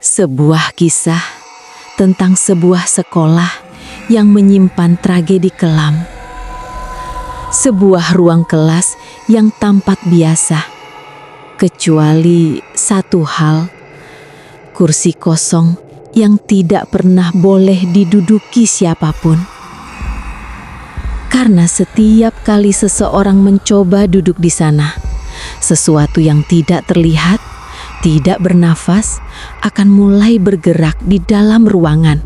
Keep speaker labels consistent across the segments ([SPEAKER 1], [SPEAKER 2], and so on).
[SPEAKER 1] Sebuah kisah tentang sebuah sekolah yang menyimpan tragedi kelam. Sebuah ruang kelas yang tampak biasa, kecuali satu hal, kursi kosong yang tidak pernah boleh diduduki siapapun. Karena setiap kali seseorang mencoba duduk di sana, sesuatu yang tidak terlihat, tidak bernafas, akan mulai bergerak di dalam ruangan.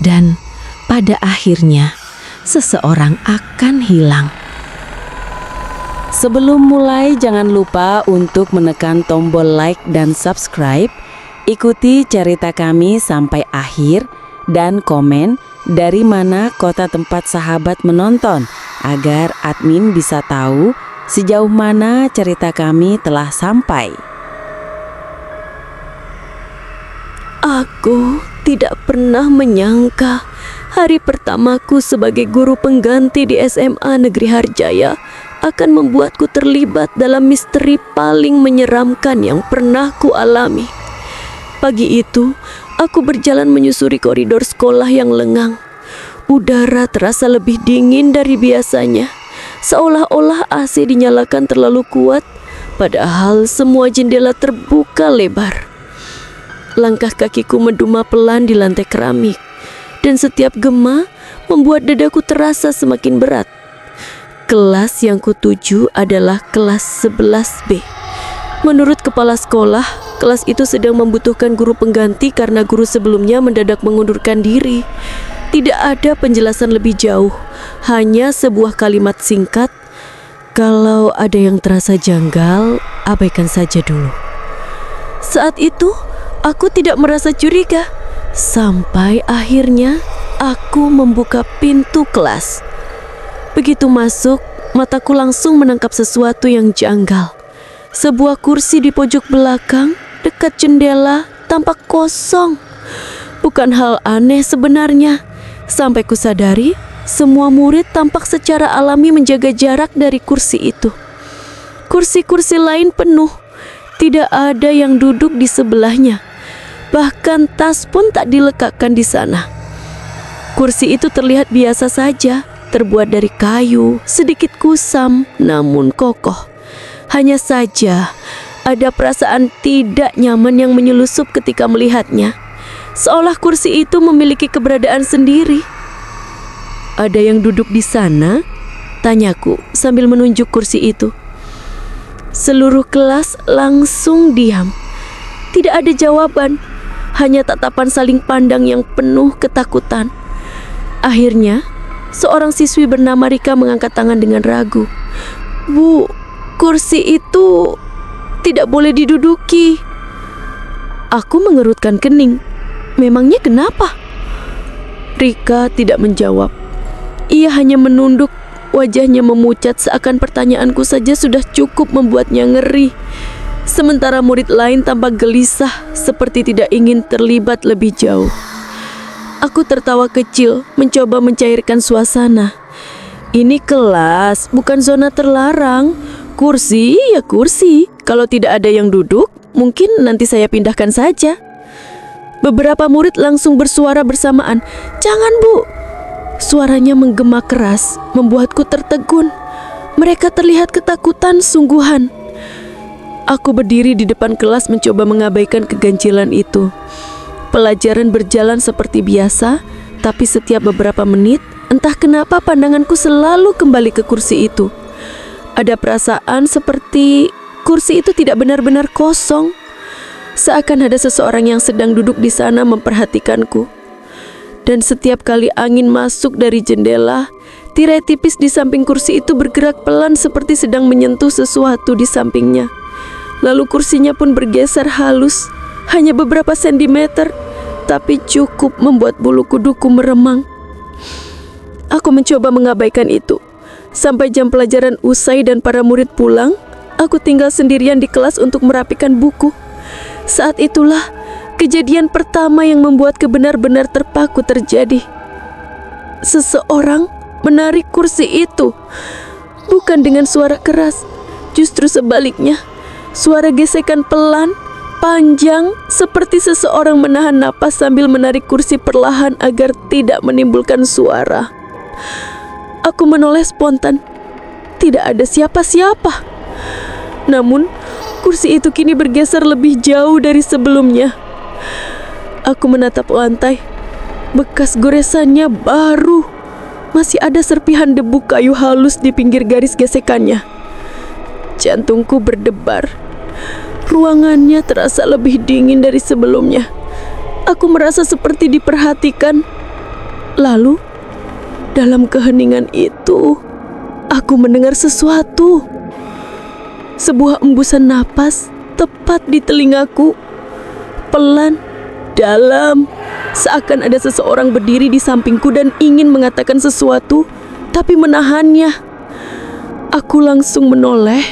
[SPEAKER 1] Dan pada akhirnya, seseorang akan hilang.
[SPEAKER 2] Sebelum mulai, jangan lupa untuk menekan tombol like dan subscribe. Ikuti cerita kami sampai akhir dan komen dari mana kota tempat sahabat menonton agar admin bisa tahu sejauh mana cerita kami telah sampai.
[SPEAKER 3] Aku tidak pernah menyangka hari pertamaku sebagai guru pengganti di SMA Negeri Harjaya akan membuatku terlibat dalam misteri paling menyeramkan yang pernah kualami. Pagi itu, aku berjalan menyusuri koridor sekolah yang lengang. Udara terasa lebih dingin dari biasanya, seolah-olah AC dinyalakan terlalu kuat, padahal semua jendela terbuka lebar. Langkah kakiku menduma pelan di lantai keramik, dan setiap gema membuat dadaku terasa semakin berat. Kelas yang kutuju adalah kelas 11B. Menurut kepala sekolah, kelas itu sedang membutuhkan guru pengganti karena guru sebelumnya mendadak mengundurkan diri. Tidak ada penjelasan lebih jauh, hanya sebuah kalimat singkat, "Kalau ada yang terasa janggal, abaikan saja dulu." Saat itu, aku tidak merasa curiga, sampai akhirnya aku membuka pintu kelas. Begitu masuk, mataku langsung menangkap sesuatu yang janggal. Sebuah kursi di pojok belakang, dekat jendela, tampak kosong. Bukan hal aneh sebenarnya, sampai kusadari semua murid tampak secara alami menjaga jarak dari kursi itu. Kursi-kursi lain penuh, tidak ada yang duduk di sebelahnya. Bahkan tas pun tak diletakkan di sana. Kursi itu terlihat biasa saja, terbuat dari kayu, sedikit kusam, namun kokoh. Hanya saja, ada perasaan tidak nyaman yang menyelusup ketika melihatnya. Seolah kursi itu memiliki keberadaan sendiri. "Ada yang duduk di sana?" tanyaku sambil menunjuk kursi itu. Seluruh kelas langsung diam. Tidak ada jawaban, hanya tatapan saling pandang yang penuh ketakutan. Akhirnya, seorang siswi bernama Rika mengangkat tangan dengan ragu. "Bu, kursi itu tidak boleh diduduki." Aku mengerutkan kening. Memangnya kenapa? Rika tidak menjawab. Ia hanya menunduk, wajahnya memucat seakan pertanyaanku saja sudah cukup membuatnya ngeri. Sementara murid lain tampak gelisah, seperti tidak ingin terlibat lebih jauh. Aku tertawa kecil, mencoba mencairkan suasana. "Ini kelas, bukan zona terlarang. Kursi ya kursi. Kalau tidak ada yang duduk, mungkin nanti saya pindahkan saja." Beberapa murid langsung bersuara bersamaan, "Jangan, Bu!" Suaranya menggema keras, membuatku tertegun. Mereka terlihat ketakutan sungguhan. Aku berdiri di depan kelas mencoba mengabaikan keganjilan itu. Pelajaran berjalan seperti biasa, tapi setiap beberapa menit, entah kenapa pandanganku selalu kembali ke kursi itu. Ada perasaan seperti kursi itu tidak benar-benar kosong. Seakan ada seseorang yang sedang duduk di sana memperhatikanku. Dan setiap kali angin masuk dari jendela, tirai tipis di samping kursi itu bergerak pelan seperti sedang menyentuh sesuatu di sampingnya. Lalu kursinya pun bergeser halus, hanya beberapa sentimeter, tapi cukup membuat bulu kuduku meremang. Aku mencoba mengabaikan itu. Sampai jam pelajaran usai dan para murid pulang, aku tinggal sendirian di kelas untuk merapikan buku. Saat itulah kejadian pertama yang membuatku benar-benar terpaku terjadi. Seseorang menarik kursi itu. Bukan dengan suara keras, justru sebaliknya. Suara gesekan pelan, panjang seperti seseorang menahan napas sambil menarik kursi perlahan agar tidak menimbulkan suara. Aku menoleh spontan. Tidak ada siapa-siapa. Namun, kursi itu kini bergeser lebih jauh dari sebelumnya. Aku menatap lantai. Bekas goresannya baru. Masih ada serpihan debu kayu halus di pinggir garis gesekannya. Jantungku berdebar. Ruangannya terasa lebih dingin dari sebelumnya. Aku merasa seperti diperhatikan. Lalu, dalam keheningan itu, aku mendengar sesuatu. Sebuah embusan napas tepat di telingaku. Pelan, dalam, seakan ada seseorang berdiri di sampingku dan ingin mengatakan sesuatu, tapi menahannya. Aku langsung menoleh,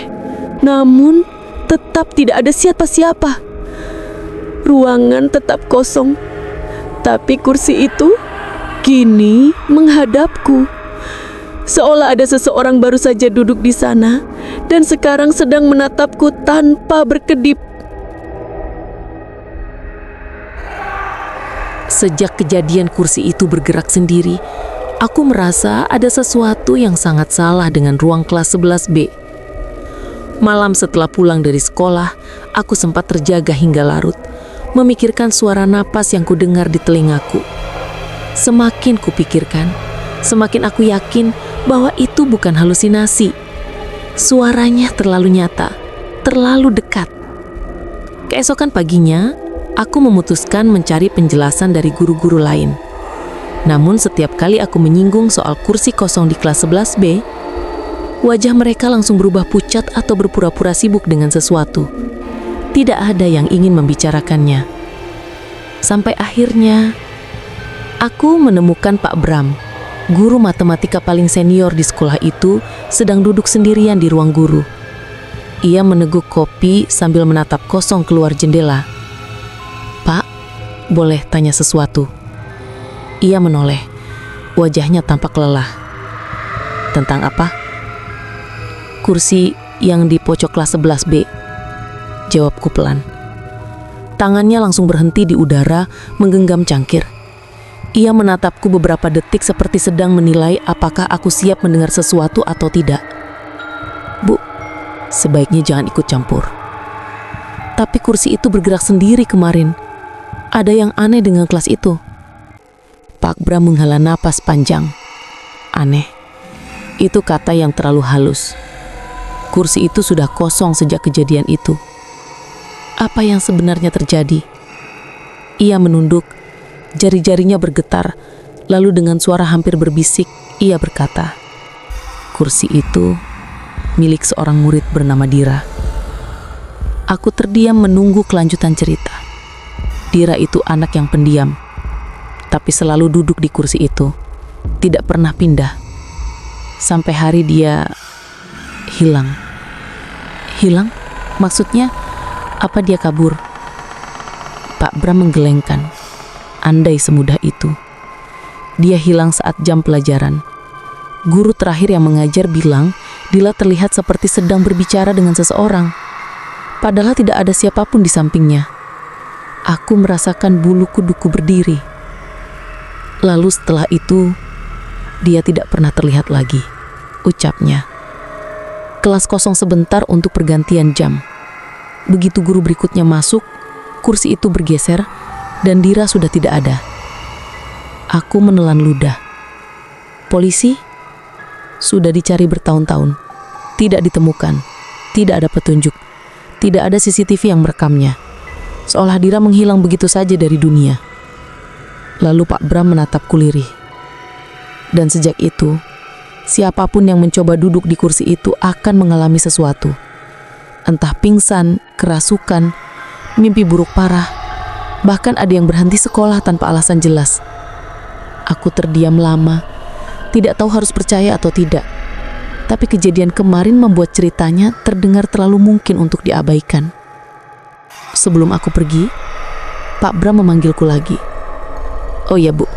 [SPEAKER 3] namun tetap tidak ada siapa-siapa. Ruangan tetap kosong, tapi kursi itu kini menghadapku. Seolah ada seseorang baru saja duduk di sana dan sekarang sedang menatapku tanpa berkedip.
[SPEAKER 1] Sejak kejadian kursi itu bergerak sendiri, aku merasa ada sesuatu yang sangat salah dengan ruang kelas 11B. Malam setelah pulang dari sekolah, aku sempat terjaga hingga larut, memikirkan suara napas yang kudengar di telingaku. Semakin kupikirkan, semakin aku yakin bahwa itu bukan halusinasi. Suaranya terlalu nyata, terlalu dekat. Keesokan paginya, aku memutuskan mencari penjelasan dari guru-guru lain. Namun setiap kali aku menyinggung soal kursi kosong di kelas 11B, wajah mereka langsung berubah pucat atau berpura-pura sibuk dengan sesuatu. Tidak ada yang ingin membicarakannya. Sampai akhirnya, aku menemukan Pak Bram, guru matematika paling senior di sekolah itu, sedang duduk sendirian di ruang guru. Ia meneguk kopi sambil menatap kosong keluar jendela. "Pak, boleh tanya sesuatu?" Ia menoleh. Wajahnya tampak lelah. "Tentang apa?" "Kursi yang di pojok kelas 11B," jawabku pelan. Tangannya langsung berhenti di udara, menggenggam cangkir. Ia menatapku beberapa detik seperti sedang menilai apakah aku siap mendengar sesuatu atau tidak. "Bu, sebaiknya jangan ikut campur." "Tapi kursi itu bergerak sendiri kemarin. Ada yang aneh dengan kelas itu." Pak Bram menghela napas panjang. "Aneh, itu kata yang terlalu halus. Kursi itu sudah kosong sejak kejadian itu. Apa yang sebenarnya terjadi?" Ia menunduk. Jari-jarinya bergetar, lalu dengan suara hampir berbisik, ia berkata, "Kursi itu milik seorang murid bernama Dira." Aku terdiam menunggu kelanjutan cerita. Dira itu anak yang pendiam, tapi selalu duduk di kursi itu, tidak pernah pindah. Sampai hari dia hilang. "Hilang? Maksudnya, apa dia kabur?" Pak Bram menggelengkan. Andai semudah itu. Dia hilang saat jam pelajaran. Guru terakhir yang mengajar bilang Dila terlihat seperti sedang berbicara dengan seseorang, padahal tidak ada siapapun di sampingnya. Aku merasakan bulu kuduku berdiri. Lalu setelah itu, dia tidak pernah terlihat lagi, ucapnya. Kelas kosong sebentar untuk pergantian jam. Begitu guru berikutnya masuk, kursi itu bergeser, dan Dira sudah tidak ada. Aku menelan ludah. Polisi? Sudah dicari bertahun-tahun. Tidak ditemukan. Tidak ada petunjuk. Tidak ada CCTV yang merekamnya. Seolah Dira menghilang begitu saja dari dunia. Lalu Pak Bram menatapku lirih. Dan sejak itu, siapapun yang mencoba duduk di kursi itu akan mengalami sesuatu. Entah pingsan, kerasukan, mimpi buruk parah, bahkan ada yang berhenti sekolah tanpa alasan jelas. Aku terdiam lama, tidak tahu harus percaya atau tidak. Tapi kejadian kemarin membuat ceritanya terdengar terlalu mungkin untuk diabaikan. Sebelum aku pergi, Pak Bram memanggilku lagi. "Oh ya Bu,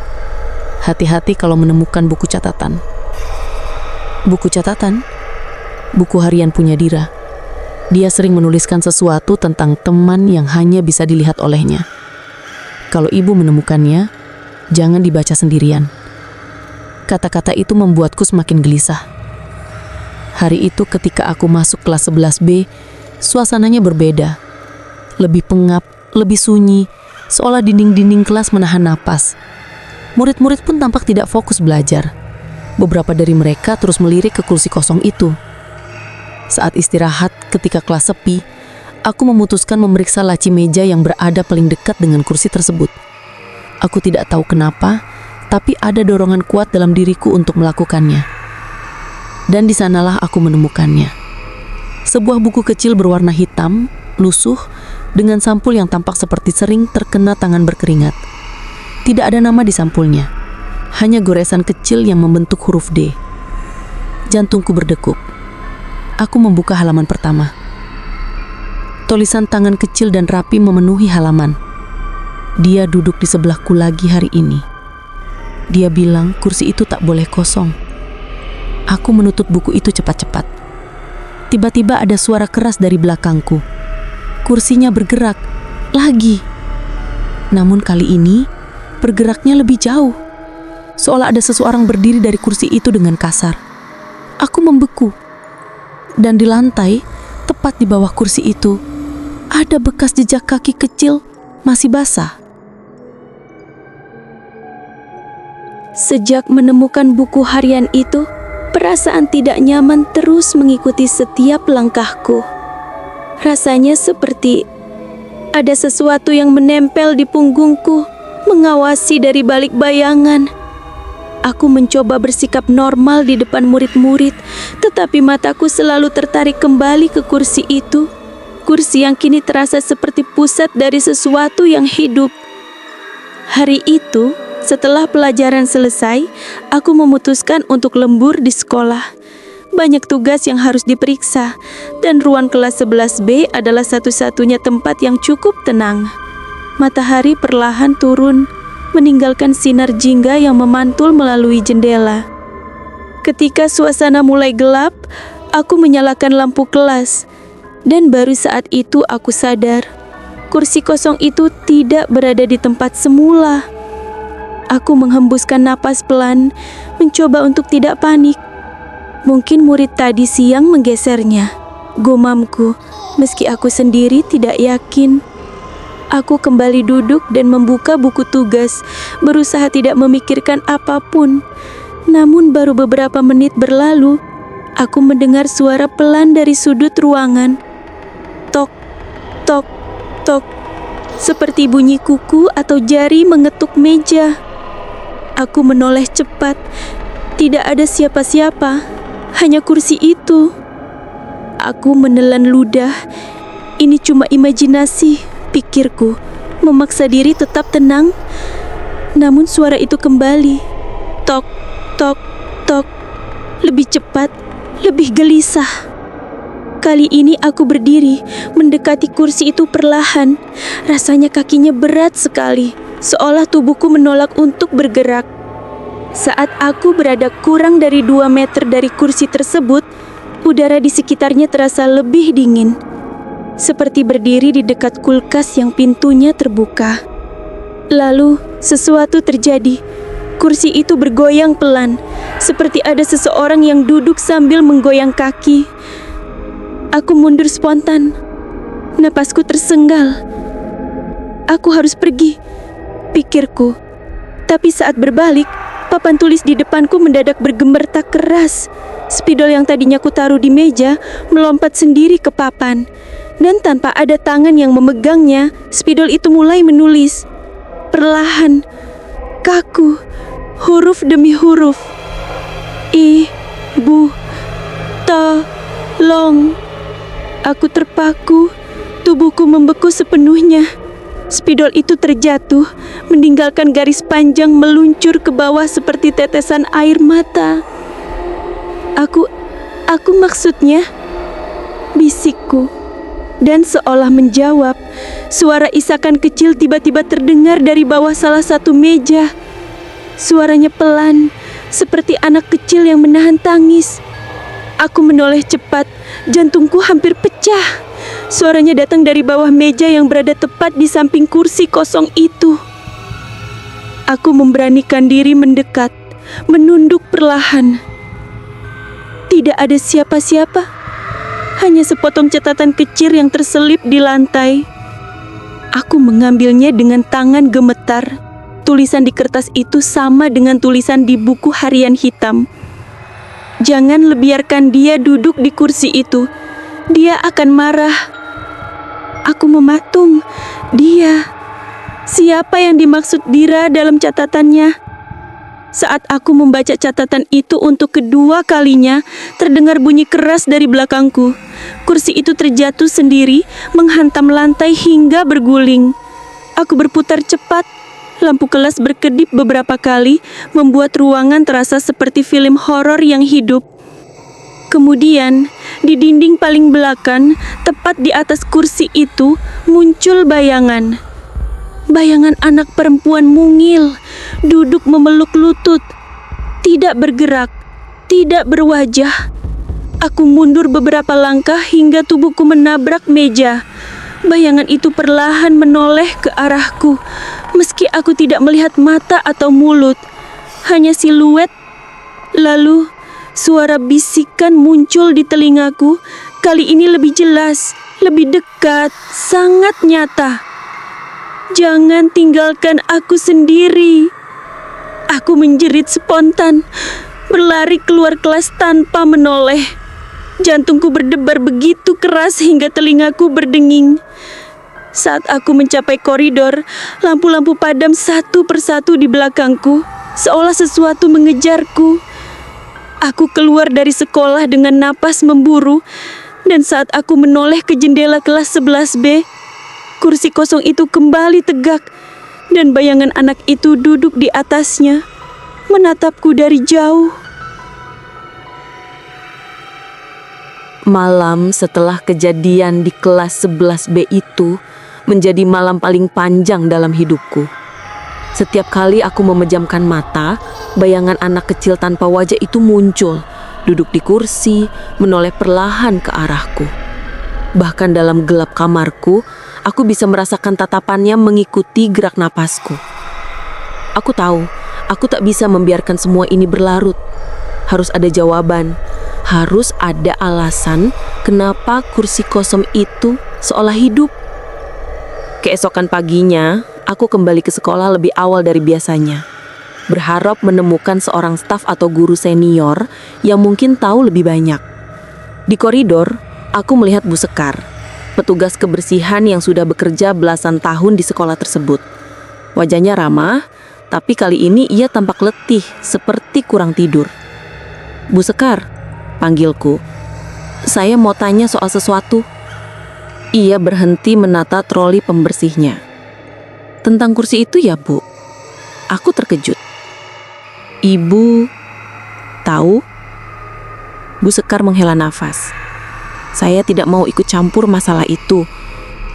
[SPEAKER 1] hati-hati kalau menemukan buku catatan." "Buku catatan?" "Buku harian punya Dira.
[SPEAKER 4] Dia sering menuliskan sesuatu tentang teman yang hanya bisa dilihat olehnya. Kalau ibu menemukannya, jangan dibaca sendirian. Kata-kata itu membuatku semakin gelisah. Hari itu ketika aku masuk kelas 11B, suasananya berbeda. Lebih pengap, lebih sunyi, seolah dinding-dinding kelas menahan napas. Murid-murid pun tampak tidak fokus belajar. Beberapa dari mereka terus melirik ke kursi kosong itu. Saat istirahat ketika kelas sepi, aku memutuskan memeriksa laci meja yang berada paling dekat dengan kursi tersebut. Aku tidak tahu kenapa, tapi ada dorongan kuat dalam diriku untuk melakukannya. Dan di sanalah aku menemukannya. Sebuah buku kecil berwarna hitam, lusuh, dengan sampul yang tampak seperti sering terkena tangan berkeringat. Tidak ada nama di sampulnya, hanya goresan kecil yang membentuk huruf D. Jantungku berdegup. Aku membuka halaman pertama. Tulisan tangan kecil dan rapi memenuhi halaman. Dia duduk di sebelahku lagi hari ini. Dia bilang kursi itu tak boleh kosong. Aku menutup buku itu cepat-cepat. Tiba-tiba ada suara keras dari belakangku. Kursinya bergerak lagi. Namun kali ini bergeraknya lebih jauh. Seolah ada seseorang berdiri dari kursi itu dengan kasar. Aku membeku. Dan di lantai, tepat di bawah kursi itu, ada bekas jejak kaki kecil masih basah.
[SPEAKER 3] Sejak menemukan buku harian itu, perasaan tidak nyaman terus mengikuti setiap langkahku. Rasanya seperti ada sesuatu yang menempel di punggungku, mengawasi dari balik bayangan. Aku mencoba bersikap normal di depan murid-murid, tetapi mataku selalu tertarik kembali ke kursi itu. Kursi yang kini terasa seperti pusat dari sesuatu yang hidup. Hari itu, setelah pelajaran selesai, aku memutuskan untuk lembur di sekolah. Banyak tugas yang harus diperiksa, dan ruang kelas 11B adalah satu-satunya tempat yang cukup tenang. Matahari perlahan turun, meninggalkan sinar jingga yang memantul melalui jendela. Ketika suasana mulai gelap, aku menyalakan lampu kelas, dan baru saat itu aku sadar, kursi kosong itu tidak berada di tempat semula. Aku menghembuskan napas pelan, mencoba untuk tidak panik. Mungkin murid tadi siang menggesernya, gumamku, meski aku sendiri tidak yakin. Aku kembali duduk dan membuka buku tugas, berusaha tidak memikirkan apapun. Namun baru beberapa menit berlalu, aku mendengar suara pelan dari sudut ruangan. Tok, tok, tok, seperti bunyi kuku atau jari mengetuk meja. Aku menoleh cepat. Tidak ada siapa-siapa, hanya kursi itu. Aku menelan ludah. Ini cuma imajinasi, pikirku, memaksa diri tetap tenang. Namun suara itu kembali. Tok, tok, tok. Lebih cepat, lebih gelisah. Kali ini aku berdiri, mendekati kursi itu perlahan. Rasanya kakinya berat sekali, seolah tubuhku menolak untuk bergerak. Saat aku berada kurang dari 2 meter dari kursi tersebut, udara di sekitarnya terasa lebih dingin. Seperti berdiri di dekat kulkas yang pintunya terbuka. Lalu, sesuatu terjadi. Kursi itu bergoyang pelan, seperti ada seseorang yang duduk sambil menggoyang kaki. Aku mundur spontan. Napasku tersenggal. Aku harus pergi, pikirku. Tapi saat berbalik, papan tulis di depanku mendadak bergemertak keras. Spidol yang tadinya kutaruh di meja melompat sendiri ke papan. Dan tanpa ada tangan yang memegangnya, spidol itu mulai menulis. Perlahan, kaku, huruf demi huruf. Ibu, tolong. Aku terpaku, tubuhku membeku sepenuhnya. Spidol itu terjatuh, meninggalkan garis panjang meluncur ke bawah seperti tetesan air mata. Aku maksudnya, bisikku. Dan seolah menjawab, suara isakan kecil tiba-tiba terdengar dari bawah salah satu meja. Suaranya pelan, seperti anak kecil yang menahan tangis. Aku menoleh cepat, jantungku hampir pecah. Suaranya datang dari bawah meja yang berada tepat di samping kursi kosong itu. Aku memberanikan diri mendekat, menunduk perlahan. Tidak ada siapa-siapa, hanya sepotong catatan kecil yang terselip di lantai. Aku mengambilnya dengan tangan gemetar. Tulisan di kertas itu sama dengan tulisan di buku harian hitam. Jangan biarkan dia duduk di kursi itu. Dia akan marah. Aku mematung. Dia. Siapa yang dimaksud Dira dalam catatannya? Saat aku membaca catatan itu untuk kedua kalinya, terdengar bunyi keras dari belakangku. Kursi itu terjatuh sendiri, menghantam lantai hingga berguling. Aku berputar cepat. Lampu kelas berkedip beberapa kali, membuat ruangan terasa seperti film horor yang hidup. Kemudian, di dinding paling belakang, tepat di atas kursi itu, muncul bayangan. Bayangan anak perempuan mungil, duduk memeluk lutut, tidak bergerak, tidak berwajah. Aku mundur beberapa langkah hingga tubuhku menabrak meja. Bayangan itu perlahan menoleh ke arahku, meski aku tidak melihat mata atau mulut, hanya siluet. Lalu, suara bisikan muncul di telingaku, kali ini lebih jelas, lebih dekat, sangat nyata. Jangan tinggalkan aku sendiri. Aku menjerit spontan, berlari keluar kelas tanpa menoleh. Jantungku berdebar begitu keras hingga telingaku berdenging. Saat aku mencapai koridor, lampu-lampu padam satu persatu di belakangku, seolah sesuatu mengejarku. Aku keluar dari sekolah dengan napas memburu, dan saat aku menoleh ke jendela kelas 11B, kursi kosong itu kembali tegak, dan bayangan anak itu duduk di atasnya, menatapku dari jauh.
[SPEAKER 2] Malam setelah kejadian di kelas 11B itu menjadi malam paling panjang dalam hidupku. Setiap kali aku memejamkan mata, bayangan anak kecil tanpa wajah itu muncul, duduk di kursi, menoleh perlahan ke arahku. Bahkan dalam gelap kamarku, aku bisa merasakan tatapannya mengikuti gerak napasku. Aku tahu, aku tak bisa membiarkan semua ini berlarut. Harus ada jawaban. Harus ada alasan kenapa kursi kosong itu seolah hidup. Keesokan paginya, aku kembali ke sekolah lebih awal dari biasanya, berharap menemukan seorang staf atau guru senior yang mungkin tahu lebih banyak. Di koridor, aku melihat Bu Sekar, petugas kebersihan yang sudah bekerja belasan tahun di sekolah tersebut. Wajahnya ramah, tapi kali ini ia tampak letih, seperti kurang tidur. Bu Sekar, panggilku. Saya mau tanya soal sesuatu. Ia berhenti menata troli pembersihnya. Tentang kursi itu ya, Bu? Aku terkejut. Ibu tahu? Bu Sekar menghela nafas. Saya tidak mau ikut campur masalah itu.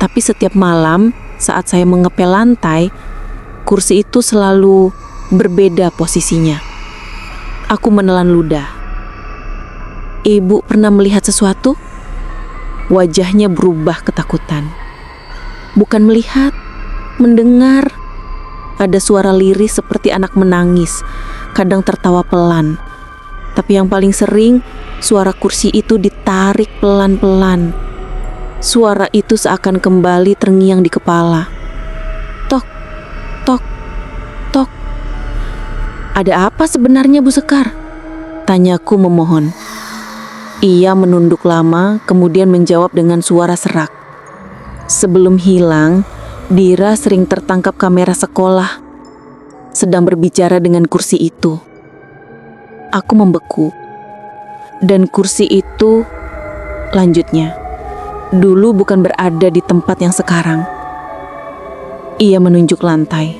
[SPEAKER 2] Tapi setiap malam saat saya mengepel lantai, kursi itu selalu berbeda posisinya. Aku menelan ludah. Ibu pernah melihat sesuatu? Wajahnya berubah ketakutan. Bukan melihat, mendengar. Ada suara lirih seperti anak menangis, kadang tertawa pelan. Tapi yang paling sering, suara kursi itu ditarik pelan-pelan. Suara itu seakan kembali terngiang di kepala. Tok, tok, tok. Ada apa sebenarnya, Bu Sekar? Tanyaku memohon. Ia menunduk lama, kemudian menjawab dengan suara serak. Sebelum hilang, Dira sering tertangkap kamera sekolah, sedang berbicara dengan kursi itu. Aku membeku. Dan kursi itu, lanjutnya, dulu bukan berada di tempat yang sekarang. Ia menunjuk lantai.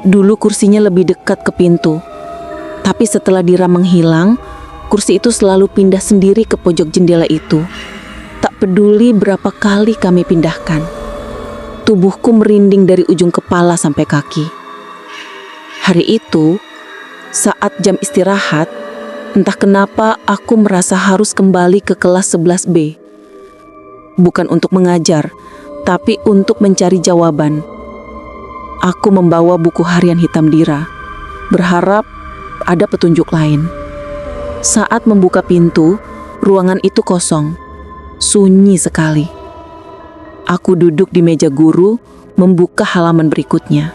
[SPEAKER 2] Dulu kursinya lebih dekat ke pintu, tapi setelah Dira menghilang, kursi itu selalu pindah sendiri ke pojok jendela itu. Tak peduli berapa kali kami pindahkan. Tubuhku merinding dari ujung kepala sampai kaki. Hari itu, saat jam istirahat, Entah kenapa aku merasa harus kembali ke kelas 11B. Bukan untuk mengajar, tapi untuk mencari jawaban. Aku membawa buku harian hitam Dira, berharap ada petunjuk lain. Saat membuka pintu, ruangan itu kosong, sunyi sekali. Aku duduk di meja guru, membuka halaman berikutnya.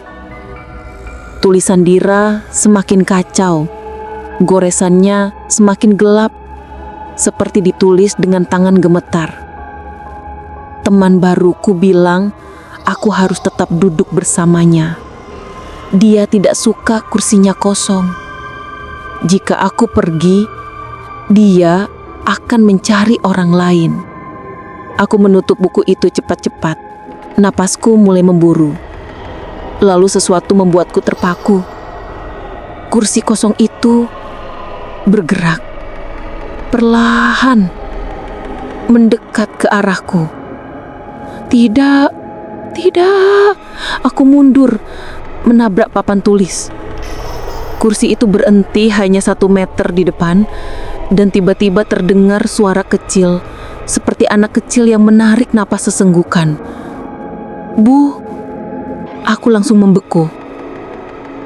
[SPEAKER 2] Tulisan Dira semakin kacau. Goresannya semakin gelap, seperti ditulis dengan tangan gemetar. Teman baruku bilang aku harus tetap duduk bersamanya. Dia tidak suka kursinya kosong. Jika aku pergi, dia akan mencari orang lain. Aku menutup buku itu cepat-cepat. Napasku mulai memburu. Lalu sesuatu membuatku terpaku. Kursi kosong itu bergerak perlahan mendekat ke arahku. Tidak, aku mundur menabrak papan tulis. Kursi itu berhenti hanya 1 meter di depan dan tiba-tiba terdengar suara kecil seperti anak kecil yang menarik napas sesenggukan. Bu, aku langsung membeku.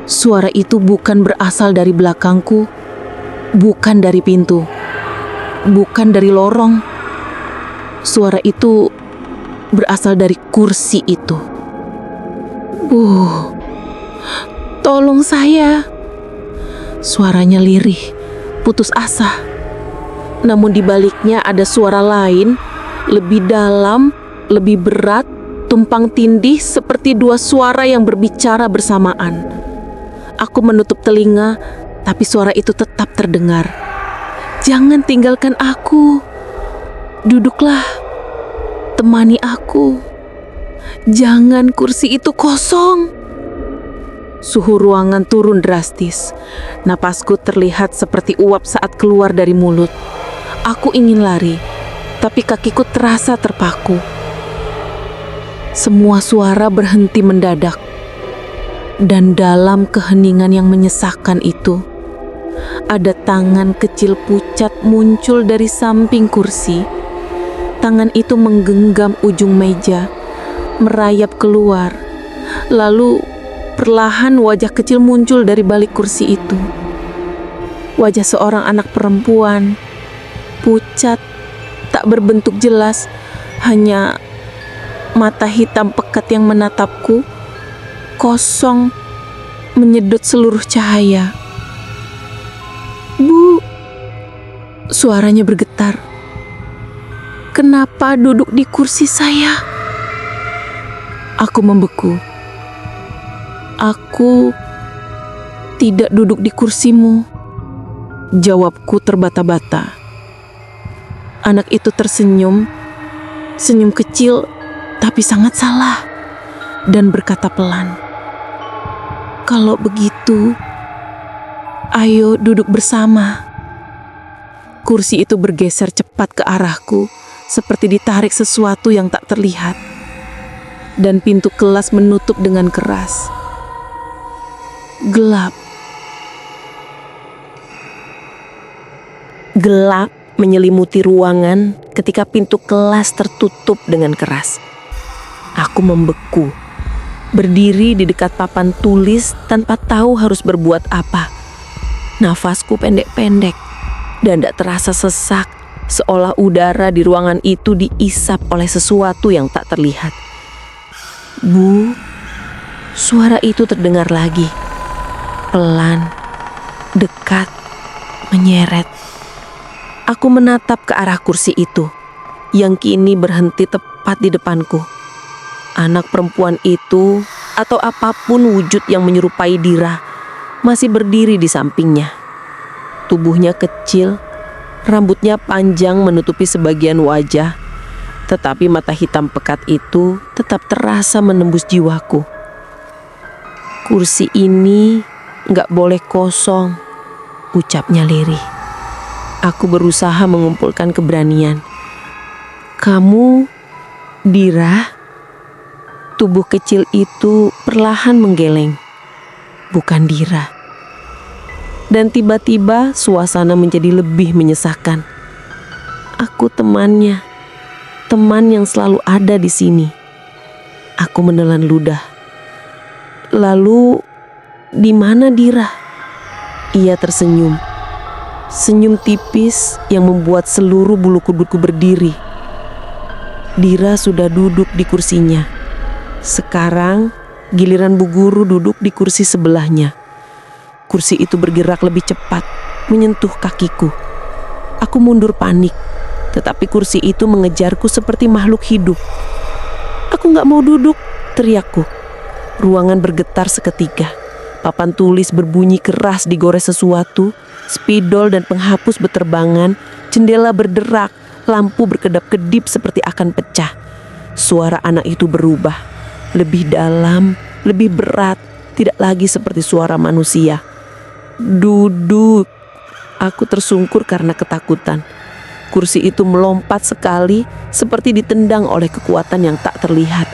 [SPEAKER 2] Suara itu bukan berasal dari belakangku, bukan dari pintu, bukan dari lorong. Suara itu berasal dari kursi itu. Bu, tolong saya. Suaranya lirih, putus asa. Namun di baliknya ada suara lain, lebih dalam, lebih berat, tumpang tindih seperti 2 suara yang berbicara bersamaan. Aku menutup telinga, tapi suara itu tetap terdengar. Jangan tinggalkan aku. Duduklah. Temani aku. Jangan kursi itu kosong. Suhu ruangan turun drastis. Napasku terlihat seperti uap saat keluar dari mulut. Aku ingin lari, tapi kakiku terasa terpaku. Semua suara berhenti mendadak. Dan dalam keheningan yang menyesakkan itu, ada tangan kecil pucat muncul dari samping kursi. Tangan itu menggenggam ujung meja, merayap keluar. Lalu perlahan wajah kecil muncul dari balik kursi itu. Wajah seorang anak perempuan, pucat, tak berbentuk jelas, hanya mata hitam pekat yang menatapku, kosong, menyedot seluruh cahaya. Bu, suaranya bergetar. Kenapa duduk di kursi saya? Aku membeku. Aku tidak duduk di kursimu. Jawabku terbata-bata. Anak itu tersenyum, senyum kecil tapi sangat salah, dan berkata pelan, "Kalau begitu, ayo duduk bersama." Kursi itu bergeser cepat ke arahku, seperti ditarik sesuatu yang tak terlihat. Dan pintu kelas menutup dengan keras. Gelap.
[SPEAKER 3] Gelap menyelimuti ruangan ketika pintu kelas tertutup dengan keras. Aku membeku, berdiri di dekat papan tulis tanpa tahu harus berbuat apa. Nafasku pendek-pendek dan tak terasa sesak, seolah udara di ruangan itu diisap oleh sesuatu yang tak terlihat. Bu, suara itu terdengar lagi. Pelan, dekat, menyeret. Aku menatap ke arah kursi itu, yang kini berhenti tepat di depanku. Anak perempuan itu, atau apapun wujud yang menyerupai Dira, masih berdiri di sampingnya. Tubuhnya kecil, rambutnya panjang menutupi sebagian wajah, tetapi mata hitam pekat itu tetap terasa menembus jiwaku. Kursi ini gak boleh kosong, ucapnya lirih. Aku berusaha mengumpulkan keberanian. Kamu, Dira? Tubuh kecil itu perlahan menggeleng. Bukan Dira. Dan tiba-tiba suasana menjadi lebih menyesakan. Aku temannya, teman yang selalu ada di sini. Aku menelan ludah. Lalu, di mana Dira? Ia tersenyum. Senyum tipis yang membuat seluruh bulu kudukku berdiri. Dira sudah duduk di kursinya. Sekarang, giliran Bu Guru duduk di kursi sebelahnya. Kursi itu bergerak lebih cepat, menyentuh kakiku. Aku mundur panik, tetapi kursi itu mengejarku seperti makhluk hidup. Aku gak mau duduk, teriakku. Ruangan bergetar seketika. Papan tulis berbunyi keras digores sesuatu, spidol dan penghapus berterbangan, jendela berderak, lampu berkedap-kedip seperti akan pecah. Suara anak itu berubah, lebih dalam, lebih berat, tidak lagi seperti suara manusia. Duduk. Aku tersungkur karena ketakutan. Kursi itu melompat sekali, seperti ditendang oleh kekuatan yang tak terlihat.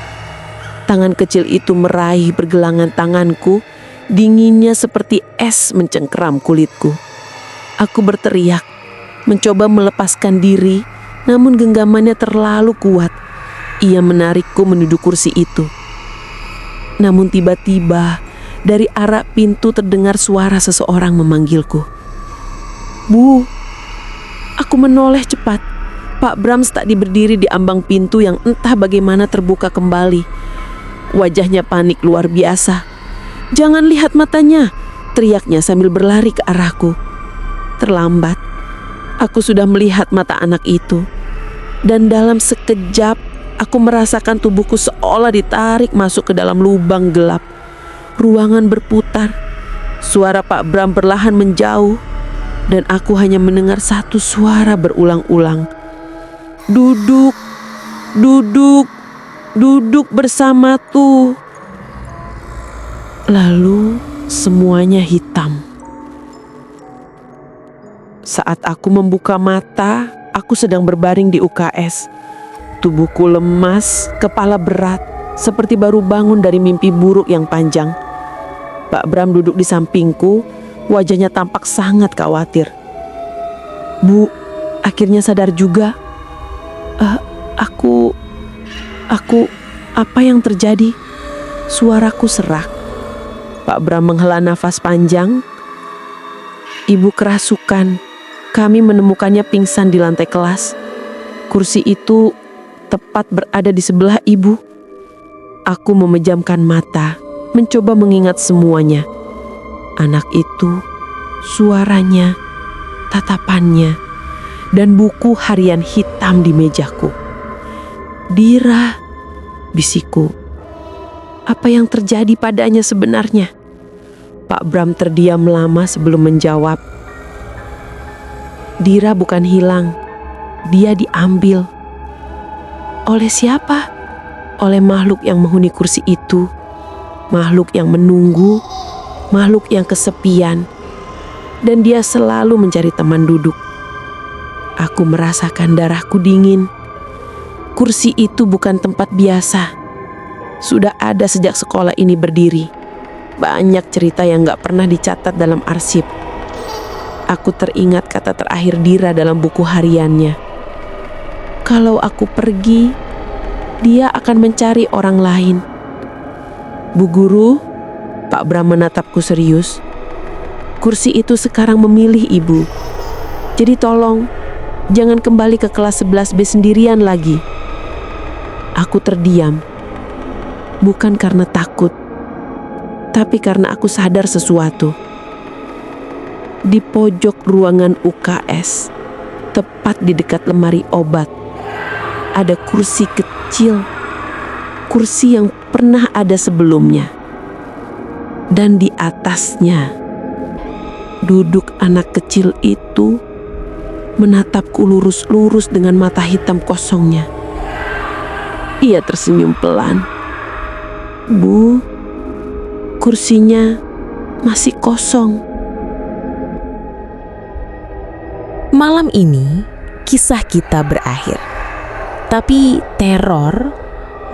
[SPEAKER 3] Tangan kecil itu meraih pergelangan tanganku, dinginnya seperti es mencengkeram kulitku. Aku berteriak, mencoba melepaskan diri, namun genggamannya terlalu kuat. Ia menarikku menuju kursi itu. Namun tiba-tiba, dari arah pintu terdengar suara seseorang memanggilku. Bu, aku menoleh cepat. Pak Brams tadi berdiri di ambang pintu yang entah bagaimana terbuka kembali. Wajahnya panik luar biasa. Jangan lihat matanya, teriaknya sambil berlari ke arahku. Terlambat, aku sudah melihat mata anak itu. Dan dalam sekejap, aku merasakan tubuhku seolah ditarik masuk ke dalam lubang gelap. Ruangan berputar, suara Pak Bram perlahan menjauh, dan aku hanya mendengar satu suara berulang-ulang. Duduk, duduk, duduk bersamaku. Lalu semuanya hitam. Saat aku membuka mata, aku sedang berbaring di UKS. Tubuhku lemas, kepala berat, seperti baru bangun dari mimpi buruk yang panjang. Pak Bram duduk di sampingku, wajahnya tampak sangat khawatir. Bu, akhirnya sadar juga. Apa yang terjadi? Suaraku serak. Pak Bram menghela nafas panjang. Ibu kerasukan. Kami menemukannya pingsan di lantai kelas. Kursi itu tepat berada di sebelah ibu. Aku memejamkan mata, mencoba mengingat semuanya. Anak itu, suaranya, tatapannya, dan buku harian hitam di mejaku. Dira, bisikku. Apa yang terjadi padanya sebenarnya? Pak Bram terdiam lama sebelum menjawab. Dira bukan hilang, dia diambil. Oleh siapa? Oleh makhluk yang menghuni kursi itu. Makhluk yang menunggu, makhluk yang kesepian. Dan dia selalu mencari teman duduk. Aku merasakan darahku dingin. Kursi itu bukan tempat biasa. Sudah ada sejak sekolah ini berdiri. Banyak cerita yang gak pernah dicatat dalam arsip. Aku teringat kata terakhir Dira dalam buku hariannya. Kalau aku pergi, dia akan mencari orang lain. Bu Guru, Pak Bram menatapku serius. Kursi itu sekarang memilih ibu. Jadi tolong, jangan kembali ke kelas 11B sendirian lagi. Aku terdiam. Bukan karena takut, tapi karena aku sadar sesuatu. Di pojok ruangan UKS, tepat di dekat lemari obat, ada kursi kecil, kursi yang pernah ada sebelumnya. Dan di atasnya, duduk anak kecil itu, menatapku lurus-lurus dengan mata hitam kosongnya. Ia tersenyum pelan. Bu, kursinya masih kosong.
[SPEAKER 1] Malam ini, kisah kita berakhir. Tapi teror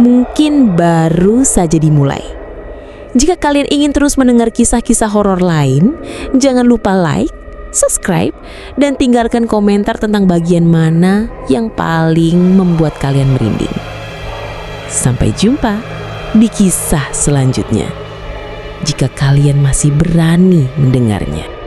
[SPEAKER 1] mungkin baru saja dimulai.
[SPEAKER 2] Jika kalian ingin terus mendengar kisah-kisah horor lain, jangan lupa like, subscribe, dan tinggalkan komentar tentang bagian mana yang paling membuat kalian merinding. Sampai jumpa di kisah selanjutnya, jika kalian masih berani mendengarnya.